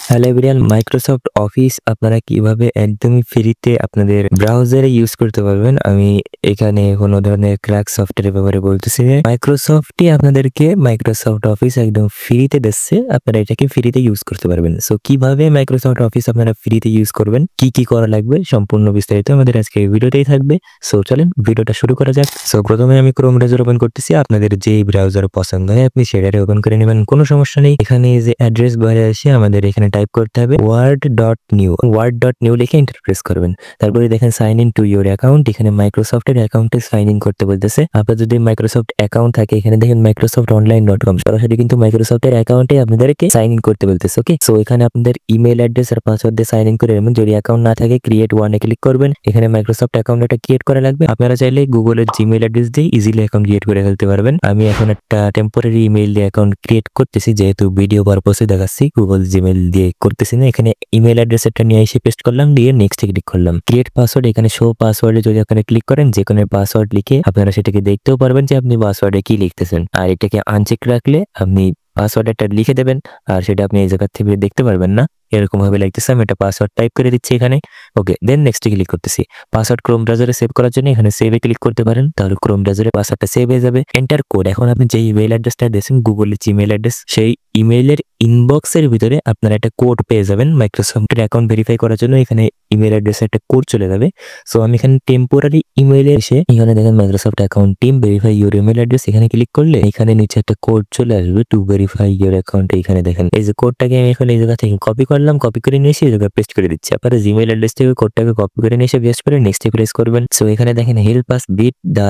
Hello everyone, Microsoft office আপনারা কিভাবে একদমই ফ্রিতে আপনাদের ব্রাউজারে ইউজ করতে পারবেন। আমি এখানে কোনো ধরনের ক্র্যাক সফটওয়্যারের ব্যাপারে বলতেছি না। মাইক্রোসফটই আপনাদেরকে মাইক্রোসফট অফিস একদম ফ্রিতে দিচ্ছে, আপনারা এটাকে ফ্রিতে ইউজ করতে পারবেন। সো কিভাবে মাইক্রোসফট অফিস আপনারা ফ্রিতে ইউজ করবেন, কি কি করা লাগবে, সম্পূর্ণ বিস্তারিত আমাদের আজকে এই ভিডিওতেই থাকবে। সো চলেন ভিডিওটা শুরু করা যাক। সো প্রথমে আমি ক্রোম ব্রাউজার ওপেন করতেছি। আপনাদের যেই ব্রাউজার পছন্দ হয় আপনি সেটারে ওপেন করে নেবেন, কোনো সমস্যা নেই। এখানে যে অ্যাড্রেস বারে আসে আমাদের এখানে টাইপ করতে হবে word.new লিখে এন্টার প্রেস করবেন। তারপরে দেখেন sign in to your account, এখানে মাইক্রোসফটের অ্যাকাউন্টে সাইন ইন করতে বলতেছে। আপনার যদি মাইক্রোসফট অ্যাকাউন্ট থাকে এখানে দেখেন microsoft.online.com, সরাসরি কিন্তু মাইক্রোসফটের অ্যাকাউন্টে আপনাদেরকে সাইন ইন করতে বলতেছে। ওকে, সো এখানে আপনাদের ইমেল অ্যাড্রেস আর পাসওয়ার্ড দিয়ে সাইন ইন করে নেবেন। যদি অ্যাকাউন্ট না থাকে ক্রিয়েট ওয়ানে ক্লিক করবেন। এখানে মাইক্রোসফট অ্যাকাউন্ট একটা ক্রিয়েট করা লাগবে। আপনারা চাইলে গুগলের জিমেল অ্যাড্রেস দিয়ে ইজিলি অ্যাকাউন্ট ক্রিয়েট করে ফেলতে পারবেন। আমি এখন একটা টেম্পোরারি ইমেল দিয়ে অ্যাকাউন্ট ক্রিয়েট করতেছি, যেহেতু ভিডিও পারপসে দেখাচ্ছি, গুগল জিমেল দিয়ে করতেছি না। এখানে ইমেল অ্যাড্রেসটা নিয়ে এসে পেস্ট করলাম, দিয়ে নেক্সট ক্লিক করলাম। ক্রিয়েট পাসওয়ার্ড, এখানে শো পাসওয়ার্ডে যদি আপনি ক্লিক করেন যে কোনো পাসওয়ার্ড লিখে আপনারা সেটাকে দেখতেও পারবেন যে আপনি পাসওয়ার্ডে কি লিখতেছেন। আর এটাকে আনচেক রাখলে আপনি পাসওয়ার্ডটা লিখে দেবেন আর সেটা আপনি এই জায়গা থেকে দেখতে পারবেন না। এরকম ভাবে লাগতেছে। আমি একটা পাসওয়ার্ড টাইপ করে দিচ্ছি এখানে। ওকে, দেন নেক্সটে ক্লিক করতেছি। পাসওয়ার্ড ক্রোম ব্রাউজারে সেভ করার জন্য এখানে সেভে ক্লিক করতে পারেন, তাহলে ক্রোম ব্রাউজারে পাসওয়ার্ডটা সেভ হয়ে যাবে। এন্টার কোড, এখন আপনি যে ইমেল অ্যাড্রেসটা দিয়েছেন গুগলের জিমেল অ্যাড্রেস, সেই ইমেইলের ইনবক্সের ভিতরে আপনারা একটা কোড পেয়ে যাবেন মাইক্রোসফটের অ্যাকাউন্ট ভেরিফাই করার জন্য। এখানে ইমেল অ্যাড্রেসে একটা কোড চলে যাবে। সো আমি এখানে টেম্পোরারি ইমেইলে এসে এখানে দেখেন Microsoft account team verify your email address, এখানে ক্লিক করলে এখানে নিচে একটা কোড চলে আসবে টু ভেরিফাই ইউর অ্যাকাউন্ট। এখানে দেখেন এই যে কোডটাকে আমি এখন এই জায়গা থেকে কপি করলাম, কপি করে নিয়ে এসে এই জায়গায় পেস্ট করে দিচ্ছি। আপনারা জিমেল অ্যাড্রেস থেকে কোডটাকে কপি করে নিয়ে এসে পেস্ট করে নেক্সটে প্রেস করবেন। সো এখানে দেখেন help us beat the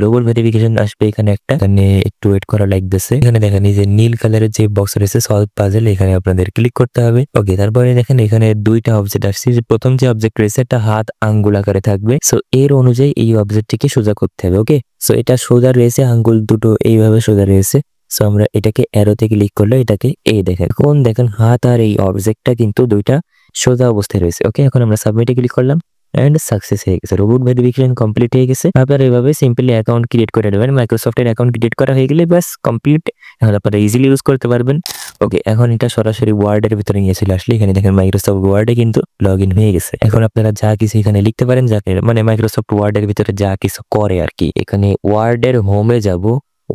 robot verification আসবে এখানে একটা, এখানে একটু ওয়েট করা লাগতেছে। এখানে দেখেন এই যে নীল কালারের যে বক্স রয়েছে সলভ পাজল, এখানে আপনাদের ক্লিক করতে হবে। ওকে, তারপরে দেখেন এখানে দুইটা অবজেক্ট আসছে। প্রথম যে অবজেক্ট রয়েছে একটা হাত আঙ্গুল আকারে থাকবে। সো এর অনুযায়ী এই অবজেক্টটিকে সোজা করতে হবে। ওকে, সো এটা সোজা রয়েছে, আঙ্গুল দুটো এইভাবে সোজা রয়েছে। সো আমরা এটাকে অ্যারোতে ক্লিক করলে এটাকে এই দেখেন, কোন দেখেন হাত আর এই অবজেক্টটা কিন্তু দুইটা সোজা অবস্থায় রয়েছে। ওকে, এখন আমরা সাবমিটে ক্লিক করলাম এন্ড সাকসেস হয়ে গেছে, রোবট ভেরিফিকেশন কমপ্লিট হয়ে গেছে। আপনারা এইভাবে সিম্পলি অ্যাকাউন্ট ক্রিয়েট করে নেবেন। মাইক্রোসফটের অ্যাকাউন্ট ক্রিয়েট করা হয়ে গেলে ব্যাস কমপ্লিট, এখন আপনারা ইজিলি ইউজ করতে পারবেন। ওকে, এখন এটা সরাসরি ওয়ার্ডের ভিতরে নিয়ে চলে আসলে এখানে দেখেন মাইক্রোসফট ওয়ার্ডে কিন্তু লগ ইন হয়ে গেছে। এখন আপনারা যা কিছু এখানে লিখতে পারেন, যাকে মানে মাইক্রোসফট ওয়ার্ডের ভিতরে যা কিছু করে আর কি। এখানে ওয়ার্ডের হোমে যাব,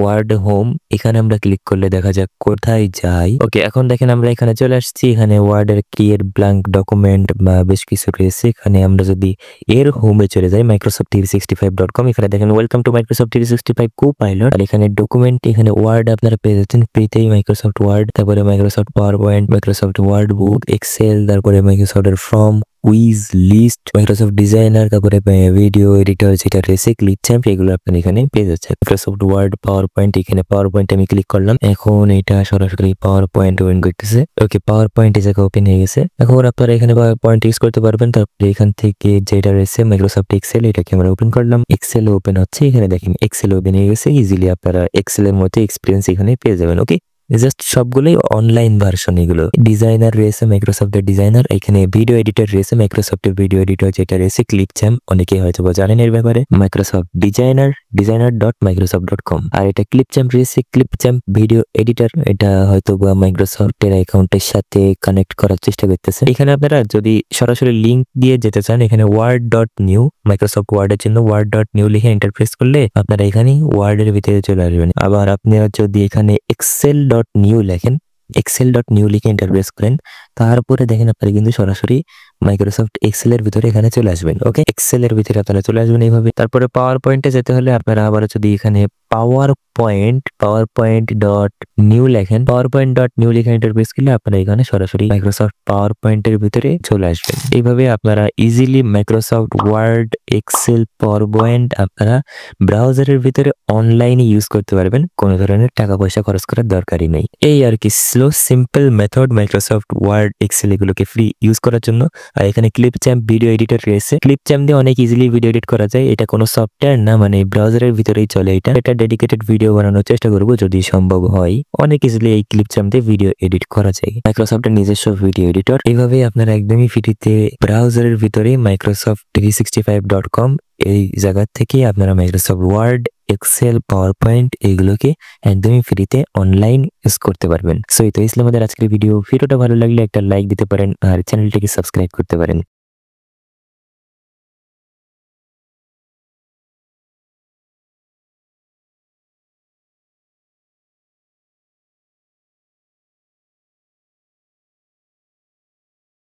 ওয়ার্ড হোম, এখানে আমরা ক্লিক করলে দেখা যাক কোথায় যাই। ওকে, এখন দেখেন আমরা এখানে চলে আসছি। এখানে ওয়ার্ডের ক্রিয়েট ব্ল্যাঙ্ক ডকুমেন্ট বা বেশ কিছু রয়েছে। এখানে আমরা যদি এর হোমে চলে যাই microsoft365.com, এখানে দেখেন ওয়েলকাম টু মাইক্রোসফট 365 কোপাইলট। আর এখানে ডকুমেন্ট, এখানে ওয়ার্ড আপনারা পেয়ে যাচ্ছেন ফ্রিতেই, মাইক্রোসফট ওয়ার্ড, তারপরে Microsoft PowerPoint, Microsoft Word book, Excel, তারপরে মাইক্রোসফটের form, quiz, list, Microsoft Designer, তারপরে ভিডিও এডিটর যেটা রয়েছে ক্লিপচ্যাম্প, এগুলো আপনারা এখানে পেয়ে যাচ্ছেন। মাইক্রোসফট ওয়ার্ড, পাওয়ার পয়েন্ট, এখানে পাওয়ার পয়েন্ট আমি ক্লিক করলাম। এখন এটা সরাসরি পাওয়ার পয়েন্ট ওপেন করতেছে। ওকে, পাওয়ার পয়েন্ট এই জায়গায় ওপেন হয়ে গেছে। এখন আপনারা এখানে পাওয়ার পয়েন্ট ইউজ করতে পারবেন। তারপরে এখান থেকে যেটা রয়েছে মাইক্রোসফট এক্সেল, এটাকে আমরা ওপেন করলাম। এক্সেল ওপেন হচ্ছে, এখানে দেখেন এক্সেল ওপেন হয়ে গেছে। ইজিলি আপনারা এক্সেলের মধ্যে এক্সপিরিয়েন্স এখানে পেয়ে যাবেন। ওকে, জাস্ট সবগুলোই অনলাইন ভার্সন। এগুলো ডিজাইনার রয়েছে মাইক্রোসফটের ডিজাইনার, এখানে ভিডিও এডিটর রয়েছে মাইক্রোসফটের ভিডিও এডিটর যেটা রয়েছে ক্লিপচ্যাম্প, অনেকেই হয়তো জানেন এর ব্যাপারে। মাইক্রোসফট ডিজাইনার.microsoft.com, আর এটা ক্লিপচ্যাম্প রয়েছে ক্লিপচ্যাম্প ভিডিও এডিটর, এটা হয়তো মাইক্রোসফটের অ্যাকাউন্টের সাথে কানেক্ট করার চেষ্টা করতেছে। এখানে আপনারা যদি সরাসরি লিঙ্ক দিয়ে যেতে চান, এখানে word.new, মাইক্রোসফট ওয়ার্ডের জন্য word.new লিখে এন্টার প্রেস করলে আপনারা এখানে ওয়ার্ডের ভিতরে চলে আসবেন। আবার আপনারা যদি এখানে excel.new লেখেন, excel.new লিখে এন্টার প্রেস করেন, তারপরে দেখেন আপনারা কিন্তু সরাসরি মাইক্রোসফট এক্সেল এর ভিতরে এখানে চলে আসবেন। ওকে, এক্সেল এর ভিতরে আপনারা চলে আসবেন এইভাবে। তারপরে পাওয়ার পয়েন্টে যেতে হলে আপনারা আবার যদি এখানে পাওয়ার পয়েন্ট ডট নিউ লেখেন, পাওয়ার পয়েন্ট ডট নিউ লিখে এন্টার প্রেস করলে আপনারা এখানে সরাসরি মাইক্রোসফট পাওয়ার পয়েন্টের ভিতরে চলে আসবেন। এইভাবে আপনারা easily Microsoft Word, Excel, PowerPoint আপনারা ব্রাউজারের ভিতরে অনলাইনে ইউজ করতে পারবেন, কোনো ধরনের টাকা পয়সা খরচ করার দরকারই নেই। এই আর কি slow simple method Microsoft Word, Excel এগুলোকে ফ্রি ইউজ করার জন্য। আর এখানে ক্লিপচ্যাম্প ভিডিও এডিটর রয়েছে, ক্লিপচ্যাম্প দিয়ে অনেক ইজিলি ভিডিও এডিট করা যায়। এটা কোনো সফটওয়্যার না, মানে ব্রাউজারের ভিতরেই চলে। এটা ডেডিকেটেড ভিডিও বানানোর চেষ্টা করব যদি সম্ভব হয়। অনেক ইজিলি এই ক্লিপচ্যাম্প দিয়ে ভিডিও এডিট করা যায়, মাইক্রোসফটের নিজস্ব ভিডিও এডিটর। এইভাবে আপনারা একদমই ফ্রিতে ব্রাউজারের ভিতরে microsoft365.com এই জায়গা থেকে আপনারা Microsoft Word, Excel, PowerPoint এগুলোকে একদমই ফ্রিতে অনলাইন ইউজ করতে পারবেন। সো এই তো ছিল আমাদের আজকের ভিডিওটা ভালো লাগলে একটা লাইক দিতে পারেন আর চ্যানেলটিকে সাবস্ক্রাইব করতে পারেন।